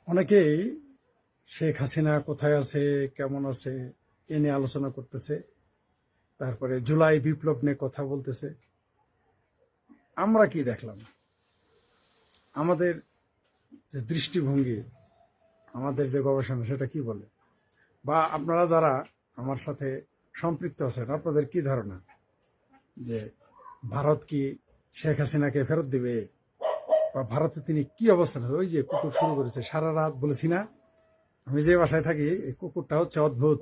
অনেকেই শেখ হাসিনা কোথায় আছে, কেমন আছে এ নিয়ে আলোচনা করতেছে। তারপরে জুলাই বিপ্লব নিয়ে কথা বলতেছে। আমরা কি দেখলাম? আমাদের যে দৃষ্টিভঙ্গি, আমাদের যে গবেষণা, সেটা কি বলে? বা আপনারা যারা আমার সাথে সম্পৃক্ত আছেন, আপনাদের কি ধারণা যে ভারত কি শেখ হাসিনাকে ফেরত দিবে? বা ভারতে তিনি কি অবস্থান? ওই যে কুকুর শুরু করেছে, সারা রাত বলেছি না, আমি যে বাসায় থাকি এই কুকুরটা হচ্ছে অদ্ভুত।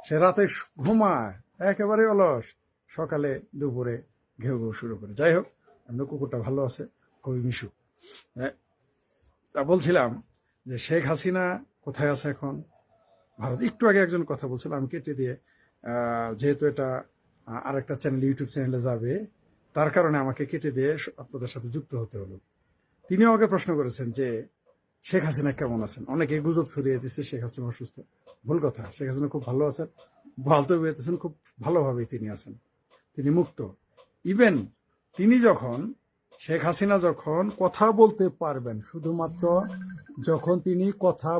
সে রাতে ঘুমায়, একেবারে অলস, সকালে দুপুরে ঘেউ ঘেউ শুরু করে। যাই হোক, এমনি কুকুরটা ভালো আছে, খুবই মিশু। তা বলছিলাম যে শেখ হাসিনা কোথায় আছে এখন? ভারত একটু আগে একজন কথা বলছিল, আমি কেটে দিয়ে, যেহেতু এটা আরেকটা চ্যানেল, ইউটিউব চ্যানেলে যাবে, তার কারণে আমাকে কেটে দিয়ে আপনাদের সাথে যুক্ত হতে হলো। তিনি আমাকে প্রশ্ন করেছেন যে শেখ হাসিনা কেমন আছেন। অনেকে গুজব ছড়িয়ে দিচ্ছে শেখ হাসিনা অসুস্থ। ভুল কথা, শেখ হাসিনা খুব ভালো আছেন, বলতে বেরোতেছেন, খুব ভালোভাবেই তিনি আছেন, তিনি মুক্ত। ইভেন তিনি যখন, শেখ হাসিনা যখন কথা বলতে পারবেন, শুধুমাত্র যখন তিনি কথা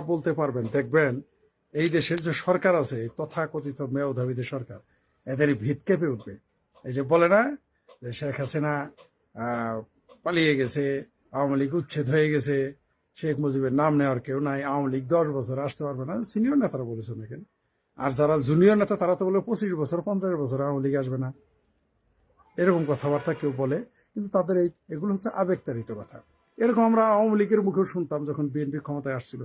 বলতে পারবেন, দেখবেন এই দেশের যে সরকার আছে, তথাকথিত মেধাবীদের সরকার, এদের ভিত কেঁপে উঠবে। এই যে বলে না যে শেখ হাসিনা পালিয়ে গেছে, আওয়ামী লীগ উচ্ছেদ হয়ে গেছে, শেখ মুজিবের নাম নেওয়ার কেউ নাই, আওয়ামী লীগ 10 বছর আসতে পারবে না, সিনিয়র নেতারা বলেছেন এখানে। আর যারা জুনিয়র নেতা তারা তো বলে 25 বছর 50 বছর আওয়ামী লীগ আসবে না, এরকম কথাবার্তা কেউ বলে। কিন্তু তাদের এগুলো হচ্ছে আবেগতাড়িত কথা। এরকম আমরা আওয়ামী লীগের মুখেও শুনতাম যখন বিএনপি ক্ষমতায় আসছিল,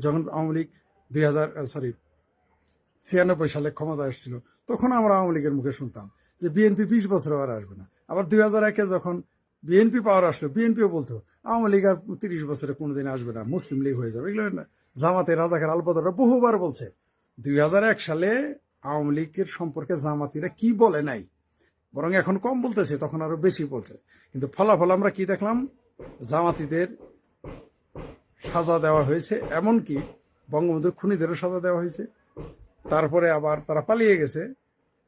যখন আওয়ামী লীগ 96 সালে ক্ষমতায় আসছিল, তখন আমরা আওয়ামী লীগের মুখে শুনতাম যে বিএনপি 20 বছর আর আসবে না। আবার 2001-এ যখন বিএনপি পাওয়ার আসলো, বিএনপিও বলতো আওয়ামী লীগ আর 30 বছরে কোনোদিন আসবে না, মুসলিম লীগ হয়ে যাবে। এগুলো জামাতে রাজাকার আলবদররা বহুবার বলছে। 2001 সালে আওয়ামী লীগের সম্পর্কে জামাতিরা কি বলে নাই, বরং এখন কম বলতেছে, তখন আরো বেশি বলছে। কিন্তু ফলাফল আমরা কি দেখলাম? জামাতিদের সাজা দেওয়া হয়েছে, এমনকি বঙ্গবন্ধুর খুনিদেরও সাজা দেওয়া হয়েছে। তারপরে আবার তারা পালিয়ে গেছে,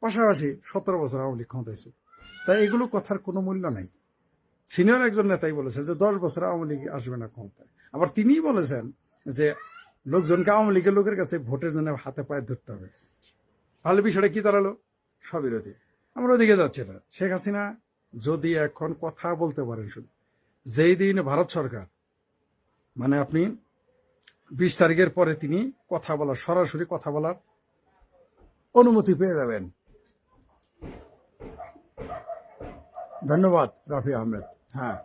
পাশাপাশি 17 বছর আওয়ামী লীগ ক্ষমতায় ছিল। তাই এগুলো কথার কোনো মূল্য নাই। সিনিয়র একজন নেতাই বলেছেন যে 10 বছর আওয়ামী লীগ আসবে না ক্ষমতায়। আবার তিনিই বলেছেন যে লোকজনকে আওয়ামী লীগের লোকের কাছে ভোটের জন্য হাতে পায়ে ধরতে হবে। তাহলে বিষয়টা কি দাঁড়ালো? সবিরোধী। আমরা ওদিকে যাচ্ছি না। শেখ হাসিনা যদি এখন কথা বলতে পারেন, শুধু যেই দিন ভারত সরকার, মানে আপনি 20 তারিখের পরে তিনি কথা বলার, সরাসরি কথা বলার অনুমতি পেয়ে যাবেন। ধন্যবাদ রাফি আহমেদ। হ্যাঁ,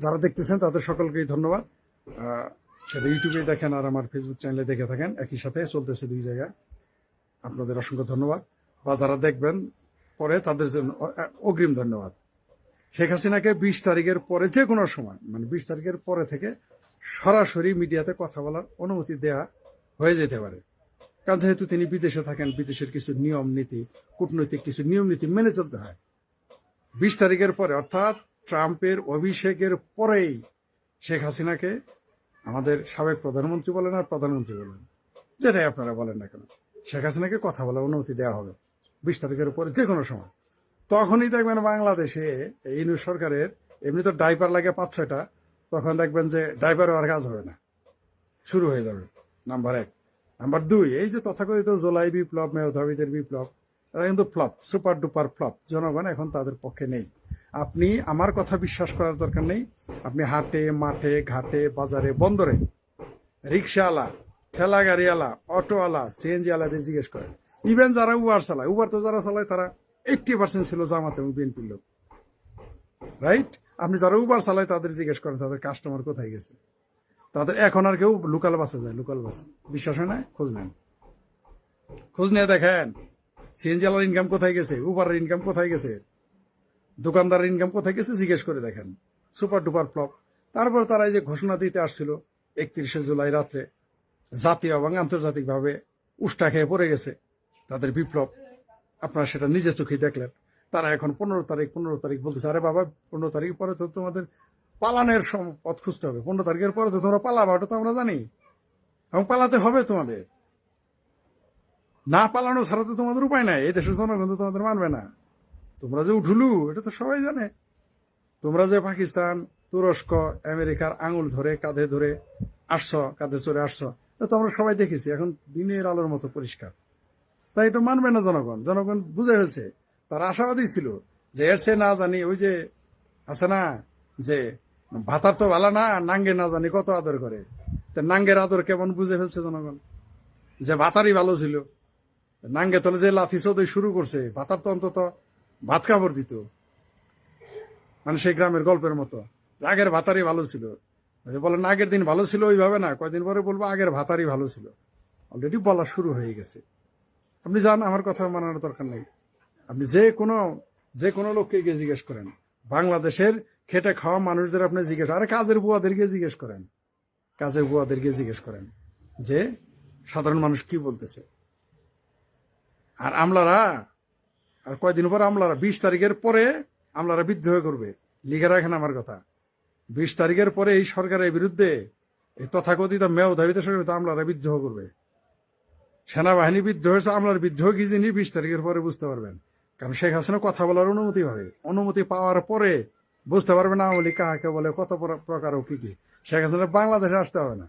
যারা দেখতেছেন তাদের সকলকেই ধন্যবাদ। সেটা ইউটিউবে দেখেন আর আমার ফেসবুক চ্যানেলে দেখে থাকেন, একই সাথে চলতেছে দুই জায়গায়। আপনাদের অসংখ্য ধন্যবাদ। বা যারা দেখবেন পরে, তাদের জন্য অগ্রিম ধন্যবাদ। শেখ হাসিনাকে 20 তারিখের পরে, যে কোনো সময়, মানে 20 তারিখের পরে থেকে সরাসরি মিডিয়াতে কথা বলার অনুমতি দেয়া হয়ে যেতে পারে। কারণ যেহেতু তিনি বিদেশে থাকেন, বিদেশের কিছু নিয়ম নীতি, কূটনৈতিক কিছু নিয়ম নীতি মেনে চলতে হয়। 20 তারিখের পরে, অর্থাৎ ট্রাম্পের অভিষেকের পরেই শেখ হাসিনাকে আমাদের সাবেক প্রধানমন্ত্রী বলেন আর প্রধানমন্ত্রী বলেন, যেটাই আপনারা বলেন না কেন, শেখ হাসিনাকে কথা বলার অনুমতি দেওয়া হবে 20 তারিখের পরে, যে কোনো সময়। তখনই দেখবেন বাংলাদেশে এই সরকারের এমনি তো ডাইপার লাগে 5-6টা, তখন দেখবেন যে ডাইপারও আর কাজ হবে না, শুরু হয়ে যাবে। নাম্বার 1। নাম্বার 2, এই যে তথাকথিত জুলাই বিপ্লব, মেধাবীদের বিপ্লব, এরা কিন্তু ফ্লপ, সুপার ডুপার ফ্লপ। জনগণ এখন তাদের পক্ষে নেই। আপনি আমার কথা বিশ্বাস করার দরকার নেই। আপনি হাটে, মাঠে, ঘাটে, বাজারে, বন্দরে, রিক্সাওয়ালা, ঠেলা গাড়িওয়ালা, অটোওয়ালা, সিএনজি ওয়ালাদের জিজ্ঞেস করেন। ইভেন যারা উবার চালায়, উবার তো যারা চালায় তারা 80% ছিল জামাত এবং বিএনপির লোক, রাইট? আপনি যারা উবার চালায় তাদের জিজ্ঞেস করেন তাদের কাস্টমার কোথায় গেছে। তাদের এখন আর কেউ লোকাল বাসে যায়, লোকাল বাসে। বিশ্বাস হয় না? খোঁজ নেন, খোঁজ নিয়ে দেখেন সিএনজি ওয়ালার ইনকাম কোথায় গেছে, উবারের ইনকাম কোথায় গেছে, দোকানদারের ইনকাম কোথায় গেছে, জিজ্ঞেস করে দেখেন। Super duper flop. তারপর তারা এই যে ঘোষণা দিতে আসছিল 31শে জুলাই রাত্রে, জাতীয় এবং আন্তর্জাতিকভাবে উষ্টা খেয়ে পড়ে গেছে তাদের বিপ্লব। আপনারা সেটা নিজে চোখেই দেখলেন। তারা এখন 15 তারিখ বলতেছে, আরে বাবা 15 তারিখ পরে তো তোমাদের পালানের পথ খুঁজতে হবে। 15 তারিখের পরে তো তোমরা পালাবা, ওটা তো আমরা জানি, এবং পালাতে হবে তোমাদের। না পালানো ছাড়া তো তোমাদের উপায় নাই। এই দেশের জনগণ তো তোমাদের মানবে না। তোমরা যে উঠুলু, এটা তো সবাই জানে। তোমরা যে পাকিস্তান, তুরস্ক আমেরিকার আঙুল ধরে কাঁধে ধরে আসছো, কাঁধে চড়ে আসছো, তো আমরা সবাই দেখেছি। এখন দিনের আলোর মতো পরিষ্কার। তাই এটা মানবে না জনগণ। জনগণ বুঝে ফেলছে। তারা আশাবাদী ছিল যে এর চেয়ে না জানি ওই যে আছে না যে ভাতার তো ভালো না, নাঙ্গে না জানি কত আদর করে। তা নাঙ্গের আদর কেমন বুঝে ফেলছে জনগণ, যে ভাতারই ভালো ছিল। নাঙ্গে তলে যে লাথি চৌধুরী শুরু করছে, ভাতার তো অন্তত ভাত কাপড় দিত, মানে সেই গ্রামের গল্পের মতো। আগের ভাতারই ভালো ছিল। বলেন আগের দিন ভালো ছিল ওইভাবে না, কয়দিন পরে বলবো আগের ভাতারই ভালো ছিল। অলরেডি বলা শুরু হয়ে গেছে। আপনি যান, আমার কথা মানানোর দরকার নেই। আপনি যে কোনো লোককে গিয়ে জিজ্ঞেস করেন, বাংলাদেশের খেটে খাওয়া মানুষদের আপনি জিজ্ঞেস, আরে কাজের বুয়াদেরকে জিজ্ঞেস করেন, কাজের বুয়াদেরকে জিজ্ঞেস করেন যে সাধারণ মানুষ কি বলতেছে। আর আমলারা, আর কয়দিন পর আমলারা 20 তারিখের পরে আমলারা বিদ্রোহ করবে। লিখে রাখেন আমার কথা, 20 তারিখের পরে এই সরকারের বিরুদ্ধে, এই তথাকথিত মেয়ধাবিত সরকার আমলারা বিদ্রোহ করবে। সেনাবাহিনী বিদ্রোহ হয়েছে, আমলার বিদ্রোহ কি জিনিস 20 তারিখের পরে বুঝতে পারবেন। কারণ শেখ হাসিনা কথা বলার অনুমতি পাবে, অনুমতি পাওয়ার পরে বুঝতে পারবেন আওয়ামী লীগ কাহাকে বলে, কত প্রকার ও কি কি। শেখ হাসিনা বাংলাদেশে আসতে হবে না।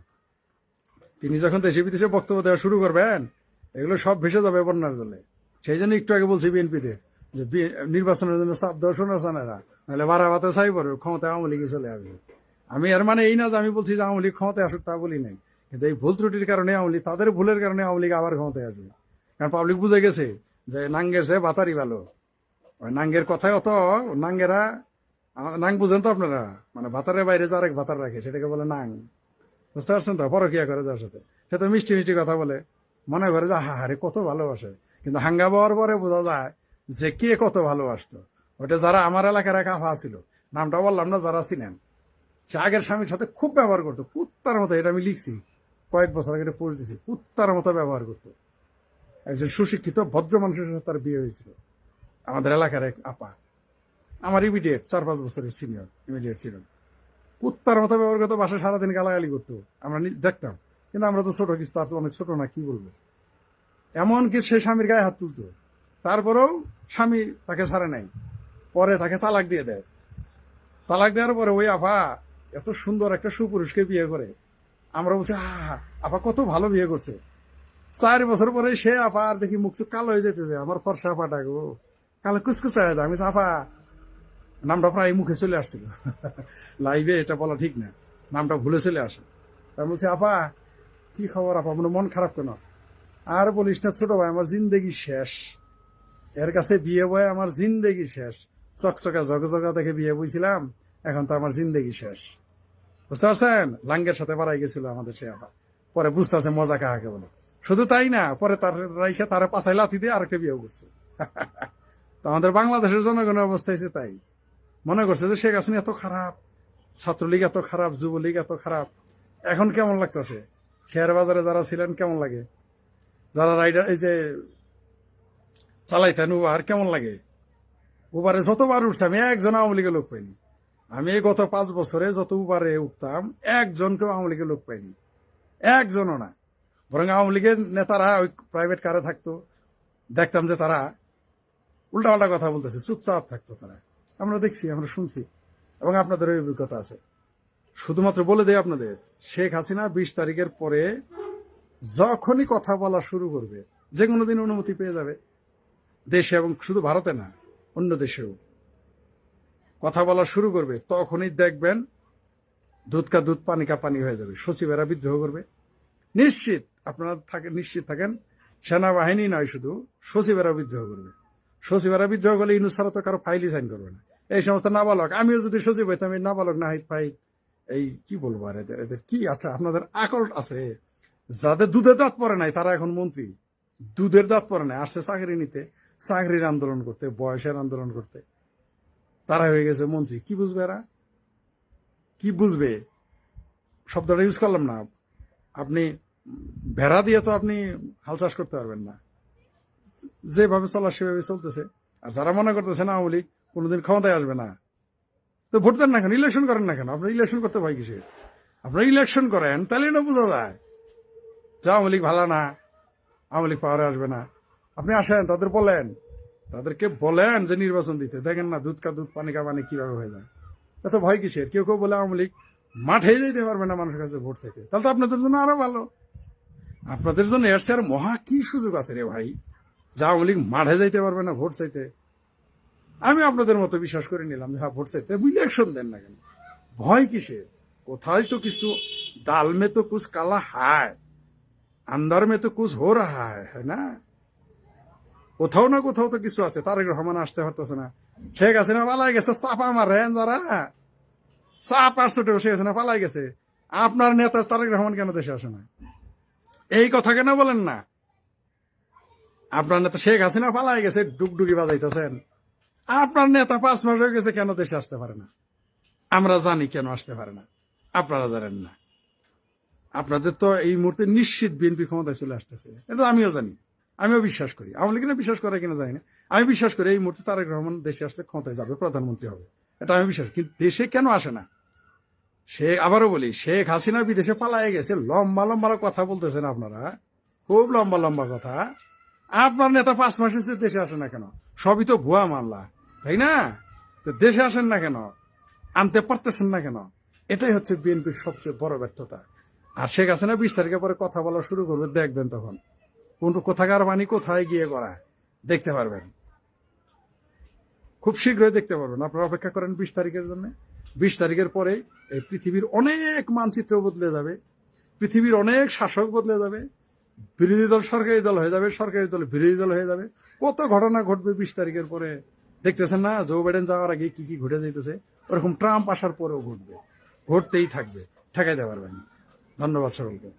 তিনি যখন দেশে বিদেশে বক্তব্য দেওয়া শুরু করবেন, এগুলো সব ভেসে যাবে বন্যার জলে। সেই জন্য একটু আগে বলছি বিএনপিদের যে নির্বাচনের জন্য চাপ দেওয়া শোনা চানেরা, নাহলে বারা ভাতে চাই পড়বে, ক্ষমতায় আওয়ামী লীগে চলে আসবে। আমি এর মানে এই না যে আমি বলছি যে আওয়ামী লীগ ক্ষমতায় আসুক, তা বলি নাই। কিন্তু এই ভুল ত্রুটির কারণে আওয়ামী লীগ, তাদের ভুলের কারণে আওয়ামী লীগ আবার ক্ষমতায় আসবে। কারণ পাবলিক বুঝে গেছে যে নাঙ্গের চেয়ে বাতারি ভালো। ওই নাঙ্গের কথায় অত নাঙ্গেরা, নাং বুঝেন তো আপনারা, মানে ভাতারের বাইরে যে আরেক ভাতার রাখে সেটাকে বলে নাং। বুঝতে পারছেন তো? পরকিয়া করে যার সাথে, সে তো মিষ্টি মিষ্টি কথা বলে, মনে করে যে হারে কত ভালোবাসে। কিন্তু হাঙ্গা পাওয়ার পরে বোঝা যায় যে কে কত ভালোবাসতো। ওটা যারা আমার এলাকার এক আফা ছিল, নামটা বললাম না, যারা ছিলেন, সে আগের স্বামীর সাথে খুব ব্যবহার করতো, কুত্তার মতো। এটা আমি লিখছি, কয়েক বছর আগে পোস্ট দিছি, কুত্তার মতো ব্যবহার করতো। একজন সুশিক্ষিত ভদ্র মানুষের সাথে তার বিয়ে হয়েছিল, আমাদের এলাকার এক আপা, আমার ইমিডিয়েট 4-5 বছরের সিনিয়র ইমিডিয়েট ছিলেন। কুত্তার মতো ব্যবহার করতো, বাসায় সারাদিন গালাগালি করতো, আমরা দেখতাম। কিন্তু আমরা তো ছোট, কিছু তার তো অনেক ছোট না, কি বলবো। এমনকি সে স্বামীর গায়ে হাত তুলতো, তারপরেও স্বামী তাকে ছাড়ে নাই, পরে তাকে তালাক দিয়ে দেয়। তালাক দেওয়ার পরে ওই আফা এত সুন্দর একটা সুপুরুষকে বিয়ে করে। আমরা বলছি আপা কত ভালো বিয়ে করছে। 4 বছর পরে সে আপা আর দেখি মুখ চুখ কালো হয়ে যেতেছে, আমার ফর্সা আপাটা গো কালো কুচকুচা হয়ে যায়। আমি আপা, নামটা প্রায় মুখে চলে আসছিল লাইভে, এটা বলা ঠিক না, নামটা ভুলে চলে আসে। আমি বলছি আপা কি খবর আপা, মানে মন খারাপ কেন? আর বলিস না ছোট ভাই, আমার জিন্দেগি শেষ, এর কাছে বিয়ে বয় আমার জিন্দেগি শেষ। চকচকা জগজগা দেখে বিয়ে বইছিলাম, এখন তো আমার জিন্দেগি শেষ। বুঝতে পারছেন? লাঙ্গের সাথে বাড়াই গেছিল আমাদের সে আপা, পরে বুঝতেছে মজা কাহাকে বলে। শুধু তাই না, পরে তার রাইখে তারা পাছায় লাথি দিয়ে আরেকটা বিয়ে করছে। তো আমাদের বাংলাদেশের জনগণের অবস্থা হয়েছে তাই। মনে করছে যে শেখ হাসিনা এত খারাপ, ছাত্রলীগ এত খারাপ, যুবলীগ এত খারাপ। এখন কেমন লাগতেছে? শেয়ার বাজারে যারা ছিলেন কেমন লাগে? যারা রাইডার, এই যে চালাইতেন উবার, কেমন লাগে? উবারে যতবার উঠছে আমি একজন আওয়ামী লীগের লোক পাইনি। আমি এই গত 5 বছরে যত উবারে উঠতাম, একজনকেও আওয়ামী লীগের লোক পাইনি, একজনও না। বরং আওয়ামী লীগের নেতারা ওই প্রাইভেট কারে থাকতো, দেখতাম যে তারা উল্টাপাল্টা কথা বলতেছে, চুপচাপ থাকতো তারা। আমরা দেখছি, আমরা শুনছি, এবং আপনাদের ওই অভিজ্ঞতা আছে। শুধুমাত্র বলে দেয় আপনাদের, শেখ হাসিনা 20 তারিখের পরে যখনই কথা বলা শুরু করবে, যে কোনো দিন অনুমতি পেয়ে যাবে দেশে, এবং শুধু ভারতে না, অন্য দেশেও কথা বলা শুরু করবে, তখনই দেখবেন দুধ কা দুধ পানি কা পানি হয়ে যাবে। সচিবেরা বিদ্রোহ করবে নিশ্চিত, আপনারা নিশ্চিত থাকেন। সেনাবাহিনী নয়, শুধু সচিবেরা বিদ্রোহ করবে। সচিবেরা বিদ্রোহ করলে ইউনূস ছাড়া তো কারো ফাইলই সাইন করবে না। এই সমস্ত নাবালক, আমিও যদি সচিব হইতাম, এই নাবালক নাহিদ ফাইদ, এই কি বলবো আর এদের কি। আচ্ছা, আপনাদের আকল আছে, যাদের দুধের দাঁত পরে নাই তারা এখন মন্ত্রী, দুধের দাঁত পরে নাই, আসছে চাকরি নিতে, চাকরির আন্দোলন করতে, বয়সের আন্দোলন করতে, তারা হয়ে গেছে মন্ত্রী। কি বুঝবে এরা? কি বুঝবে? শব্দটা ইউজ করলাম না। আপনি ভেড়া দিয়ে তো আপনি হাল চাষ করতে পারবেন না। যেভাবে চলার সেভাবে চলতেছে। আর যারা মনে করতেছে না আওয়ামী লীগ কোনোদিন ক্ষমতায় আসবে না, তো ভোট দেন না কেন, ইলেকশন করেন না কেন? আপনার ইলেকশন করতে ভয় কিসে? আপনারা ইলেকশন করেন, তাহলে না বোঝা যায় যে আওয়ামী লীগ ভালো না, আওয়ামী লীগ পাওয়ারে আসবে না। আপনি আসেন, তাদেরকে বলেন যে নির্বাচন দিতে, দেখেন না দুধ কা দুধ পানি কা পানি কিভাবে হয়ে যায়। এত ভয় কিসের? কেউ কেউ বলে আওয়ামী লীগ মাঠে যেতে পারবে না মানুষের কাছে ভোট চাইতে, তাহলে তো আপনাদের জন্য আরো ভালো। আপনাদের জন্য এর চেয়ে আর মহা কি সুযোগ আছে রে ভাই, যে আওয়ামী লীগ মাঠে যাইতে পারবে না ভোট চাইতে। আমি আপনাদের মতো বিশ্বাস করে নিলাম যে হ্যাঁ ভোট চাইতে ইলেকশন দেন না কেন, ভয় কিসের? কোথায় তো কিছু, দাল মে তো কুছ কালা হায়, আন্দার মে তো কুছ হো রাহা হ্যায় না? কোথাও না কোথাও তো কিছু আছে। তারেক রহমান আসতে পারতেছে না, শেখ হাসিনা পালাই গেছে, চাপা মারেন যারা, চাপ আর ছোট শেখ হাসিনা পালাই গেছে, আপনার নেতা তারেক রহমান কেন দেশে আসে না? এই কথা কেন বলেন না? আপনার নেতা শেখ হাসিনা পালাই গেছে, ডুগডুগি বাজাইতেছেন, আপনার নেতা 5 মাস হয়ে গেছে, কেন দেশে আসতে পারে না? আমরা জানি কেন আসতে পারে না, আপনারা জানেন না। আপনাদের তো এই মুহূর্তে নিশ্চিত বিএনপি ক্ষমতায় চলে আসতেছে, এটা আমিও জানি, আমিও বিশ্বাস করি। আওয়ামী লীগ বিশ্বাস করে কিনা জানি না, আমি বিশ্বাস করি এই মুহূর্তে তারেক রহমান দেশে আসলে ক্ষমতায় যাবে, প্রধানমন্ত্রী হবে, এটা আমি বিশ্বাস। কিন্তু দেশে কেন আসে না? সে আবারও বলি, শেখ হাসিনা বিদেশে পালায় গেছে, লম্বা লম্বা কথা বলতেছেন আপনারা, খুব লম্বা লম্বা কথা। আপনার নেতা 5 মাস হচ্ছে দেশে আসে না কেন? সবই তো ভুয়া মামলা, তাই না? তো দেশে আসেন না কেন? আনতে পারতেছেন না কেন? এটাই হচ্ছে বিএনপির সবচেয়ে বড় ব্যর্থতা। আর শেখ হাসিনা 20 তারিখের পরে কথা বলা শুরু করবে, দেখবেন তখন কোন কোথাকার বাণী কোথায় গিয়ে করায় দেখতে পারবেন, খুব শীঘ্রই দেখতে পারবেন। আপনারা অপেক্ষা করেন 20 তারিখের জন্য। 20 তারিখের পরে এই পৃথিবীর অনেক মানচিত্র বদলে যাবে, পৃথিবীর অনেক শাসক বদলে যাবে, বিরোধী দল সরকারি দল হয়ে যাবে, সরকারি দল বিরোধী দল হয়ে যাবে, কত ঘটনা ঘটবে 20 তারিখের পরে। দেখতেছেন না জো বাইডেন যাওয়ার আগে কি কি ঘটে যাইতেছে, ওরকম ট্রাম্প আসার পরেও ঘটবে, ঘটতেই থাকবে, ঠেকাইতে পারবেন না। ধন্যবাদ সকলকে।